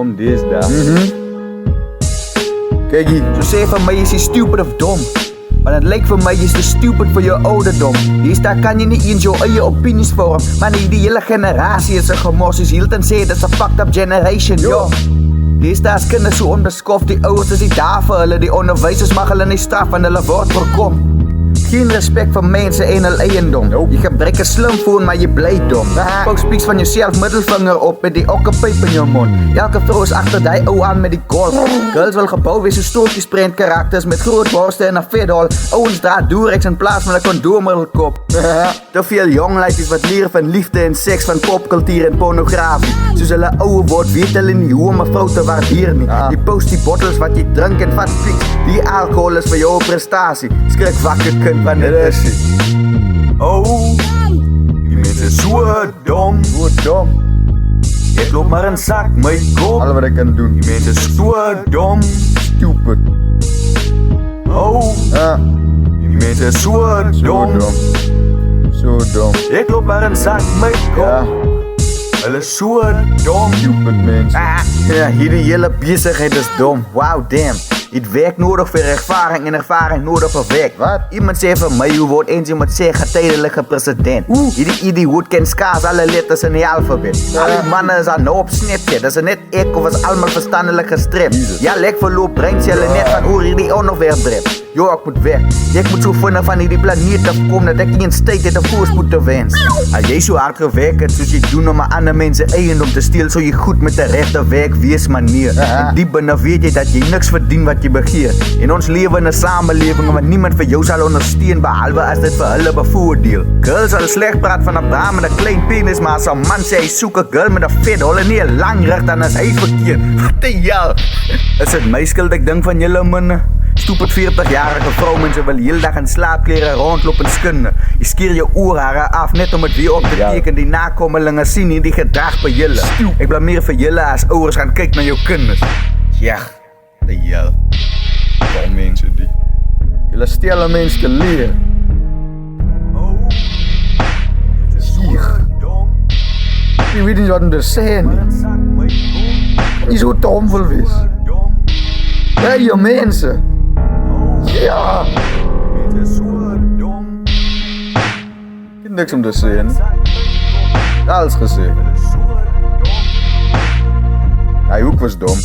dom deesdae. Kijk hier. Zo sê vir my is jy stupid of dom. Want het lijkt vir my is te stupid vir jou ouderdom. Daar kan jy nie eens jou eie opinies vorm. Man, die hele generasie is 'n gemors. Soos Hilton sê, dis 'n fucked up generation, yo. Daar is kinders so onbeskof, die ouers is nie daar vir hulle. Die onderwysers mag hulle nie straf en hulle word voorkom. Geen respect vir mense en hul eiendom. Jy gebruik 'n slimfoon, maar jy bly dom. Post speaks van jouself, middelvinger op met die okkepyp in jou mond. Elke vrou is agter die ou aan met die golf. Girls wil gebou wees so stootjies prent karakters met groot borste en 'n fedol. Ouens dra Durex in plaas van 'n kondoom in hul kop. Te veel jong laities wat leer van liefde en seks, van popkultuur en pornografie. Soos hulle ouer word, weet hulle nie hoe om 'n vrou te waardeer nie. Die post die bottles wat jy drink en vat pics. Die alcohol is vir jou 'n prestasie. Skrik wakker kind. Wanneer is hy? Oh, die mense is so dom. So dom. Ek loop maar in sak my kop. Al wat ek kan doen. Die mense is so dom. Stupid. Oh, die mense is so dom. So dom. Ek loop maar in sak my kop. Hulle is so dom. Stupid mense. Ja, hierdie hele besigheid is dom. Wow, damn. Jy het werk nodig vir ervaring en ervaring nodig vir werk. Wat? Iemand sê vir my hoe word eens iemand sê getydelike president. Hierdie idioot ken skaars alle letters in die alfabet. Al die manne is aan nou op Snapchat. Dis net ek of is almal verstandelik gestrem. Ja, lek verloop brengt jy hulle net van oor hierdie onderwerp drep. Jo, ek moet weg. Ek moet so vinnig van hierdie planeet afkom dat ek nie in staat het 'n voorspoed te wens. As jy so hard gewerk het soos jy doen om 'n ander mense eiendom te steel, sou jy goed met 'n regte werkwees manier. En diep binne weet jy dat jy niks verdien wat jy begeer. En ons lewe in 'n samelewing waar niemand vir jou sal ondersteun behalwe as dit vir hulle bevoordeel. Girls sal sleg praat van 'n dame met 'n klein penis, maar as 'n man sê hy soek 'n girl met 'n vet hol en nie 'n lang rug, dan is hy verkeerd. Wat die hel? Is dit my skuld ek dink van julle manne? Stupid 40-jarige vroumense wil heel dag in slaapklere rondloop en skunde. Jy skeer jou oorhare af net om het weer op te teken. Die nakommelinge sien nie die gedrag by julle. Ek blameer vir julle as ouers gaan kyk na jou kinders. Ja, die hel. Dom mense die. Julle steel 'n mens te leer. Oh, dit is so dom. Jy weet nie wat om te sê nie. Sak my kop. Nie so dom wil wees. Dom. Ja, jy mense. Ja. Dit is so dom. Ek het niks om te sê nie. Alles gesê. Hulle is so dom. Hy ook was dom.